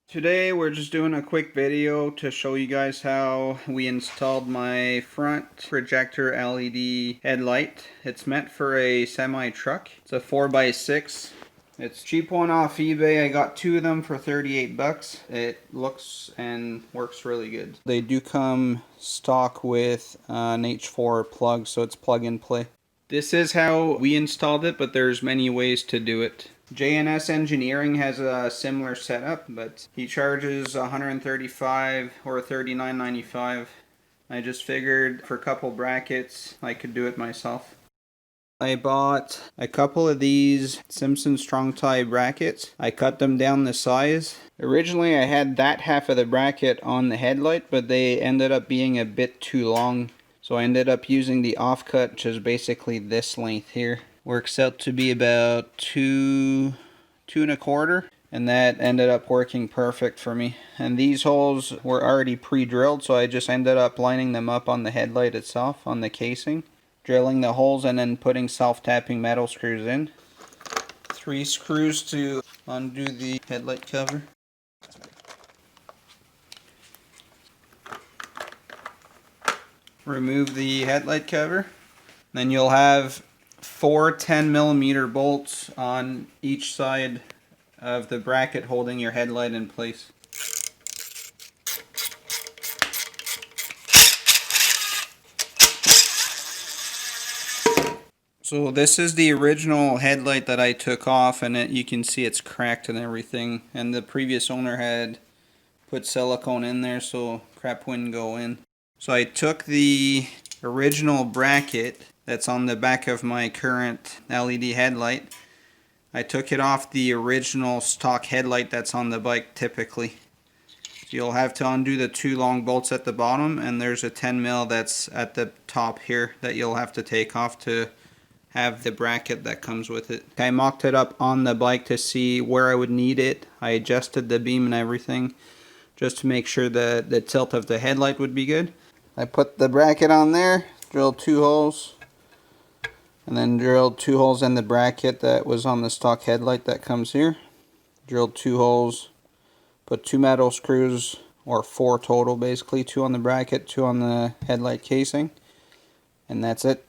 Today we're just doing a quick video to show you guys how we installed my front projector LED headlight. It's meant for a semi-truck. It's a 4x6. It's a cheap one off eBay. I got two of them for 38 bucks. It looks and works really good. They do come stock with an H4 plug, so it's plug and play. This is how we installed it, but there's many ways to do it. JNS Engineering has a similar setup, but he charges $135 or $39.95. I just figured for a couple brackets I could do it myself. I bought a couple of these Simpson strong tie brackets. I cut them down the size. Originally I had that half of the bracket on the headlight, but they ended up being a bit too long. So I ended up using the offcut, which is basically this length here. Works out to be about two and a quarter, and that ended up working perfect for me. And these holes were already pre-drilled, so I just ended up lining them up on the headlight itself, on the casing, drilling the holes and then putting self-tapping metal screws in. 3 screws to undo the headlight cover. Remove the headlight cover. Then you'll have 4 10mm bolts on each side of the bracket holding your headlight in place. So this is the original headlight that I took off, and you can see it's cracked and everything, and the previous owner had put silicone in there so crap wouldn't go in. So I took the original bracket that's on the back of my current LED headlight. I took it off the original stock headlight that's on the bike typically. So you'll have to undo the 2 long bolts at the bottom, and there's a 10mm that's at the top here that you'll have to take off to have the bracket that comes with it. I mocked it up on the bike to see where I would need it. I adjusted the beam and everything just to make sure that the tilt of the headlight would be good. I put the bracket on there, drilled 2 holes, and then drilled 2 holes in the bracket that was on the stock headlight that comes here. Drilled 2 holes, put 2 metal screws, or 4 total basically, 2 on the bracket, 2 on the headlight casing, and that's it.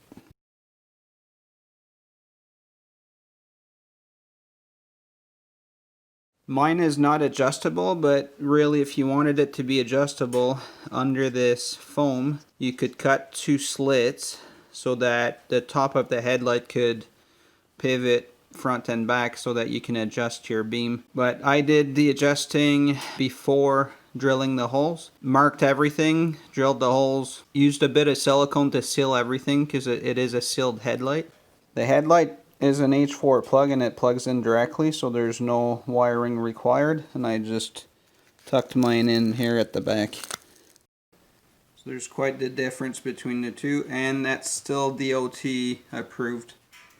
Mine is not adjustable, but really if you wanted it to be adjustable under this foam, you could cut 2 slits so that the top of the headlight could pivot front and back so that you can adjust your beam. But I did the adjusting before drilling the holes, marked everything, drilled the holes, used a bit of silicone to seal everything because it is a sealed headlight. The headlight is an H4 plug and it plugs in directly, so there's no wiring required, and I just tucked mine in here at the back. So there's quite the difference between the two, and that's still DOT approved.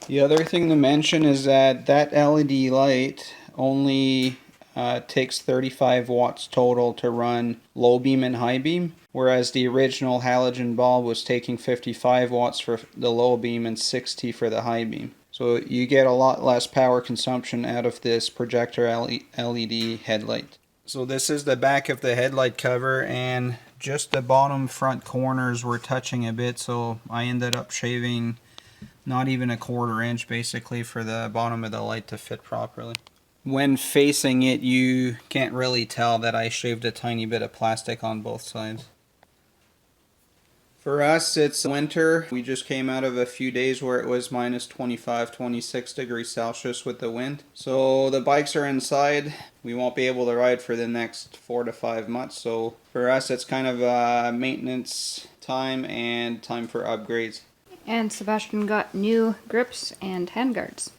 The other thing to mention is that that LED light only takes 35 watts total to run low beam and high beam, whereas the original halogen bulb was taking 55 watts for the low beam and 60 for the high beam. So you get a lot less power consumption out of this projector LED headlight. So this is the back of the headlight cover, and just the bottom front corners were touching a bit, so I ended up shaving not even a 1/4 inch basically for the bottom of the light to fit properly. When facing it, you can't really tell that I shaved a tiny bit of plastic on both sides. For us, it's winter. We just came out of a few days where it was minus 25, 26 degrees Celsius with the wind. So the bikes are inside. We won't be able to ride for the next 4 to 5 months. So for us, it's kind of a maintenance time and time for upgrades. And Sebastian got new grips and handguards.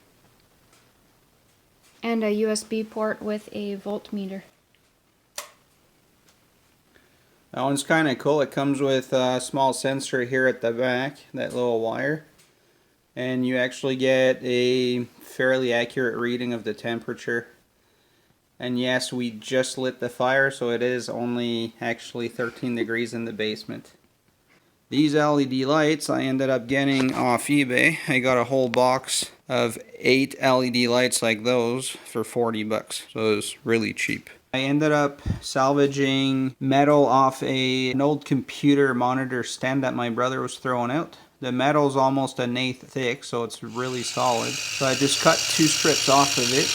And a USB port with a voltmeter. That one's kind of cool. It comes with a small sensor here at the back, that little wire. And you actually get a fairly accurate reading of the temperature. And yes, we just lit the fire, so it is only actually 13 degrees in the basement. These LED lights I ended up getting off eBay. I got a whole box of 8 LED lights like those for 40 bucks. So it was really cheap. I ended up salvaging metal off an old computer monitor stand that my brother was throwing out. The metal's almost an eighth thick, so it's really solid. So I just cut 2 strips off of it.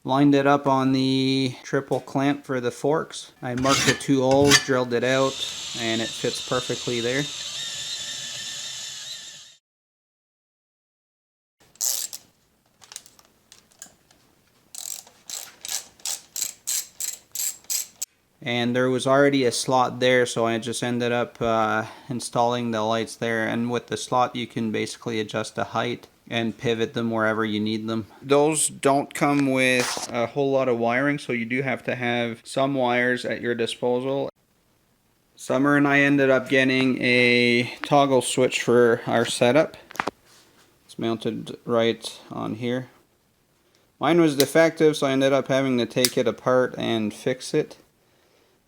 Lined it up on the triple clamp for the forks. I marked the 2 holes, drilled it out, and it fits perfectly there. And there was already a slot there, so I just ended up installing the lights there. And with the slot you can basically adjust the height and pivot them wherever you need them. Those don't come with a whole lot of wiring, so you do have to have some wires at your disposal. Summer and I ended up getting a toggle switch for our setup. It's mounted right on here. Mine was defective, so I ended up having to take it apart and fix it.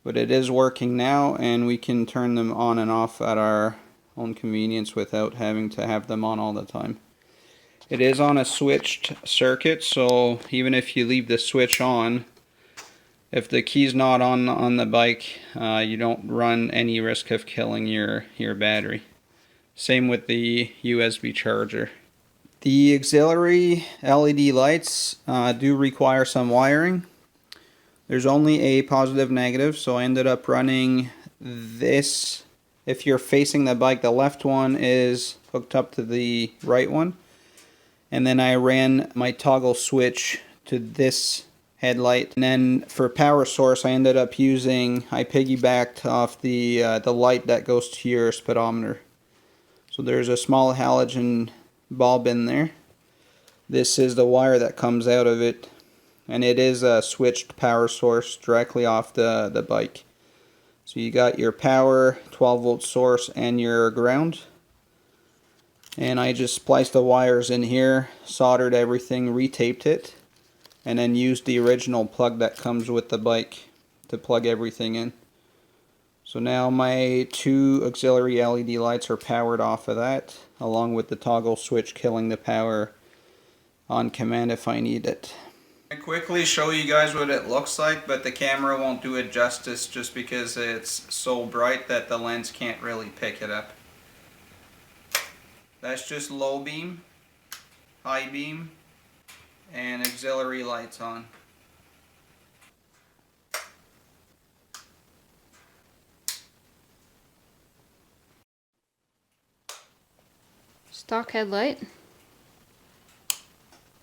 But it is working now, and we can turn them on and off at our own convenience without having to have them on all the time. It is on a switched circuit, so even if you leave the switch on, if the key's not on the bike, you don't run any risk of killing your battery. Same with the USB charger. The auxiliary LED lights do require some wiring. There's only a positive negative, so I ended up running this. If you're facing the bike, the left one is hooked up to the right one. And then I ran my toggle switch to this headlight. And then for power source, I ended up I piggybacked off the light that goes to your speedometer. So there's a small halogen bulb in there. This is the wire that comes out of it. And it is a switched power source directly off the bike. So you got your power 12 volt source and your ground. And I just spliced the wires in here, soldered everything, retaped it, and then used the original plug that comes with the bike to plug everything in. So now my 2 auxiliary LED lights are powered off of that, along with the toggle switch killing the power on command if I need it. I quickly show you guys what it looks like, but the camera won't do it justice just because it's so bright that the lens can't really pick it up. That's just low beam, high beam, and auxiliary lights on. Stock headlight,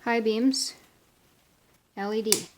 high beams, LED.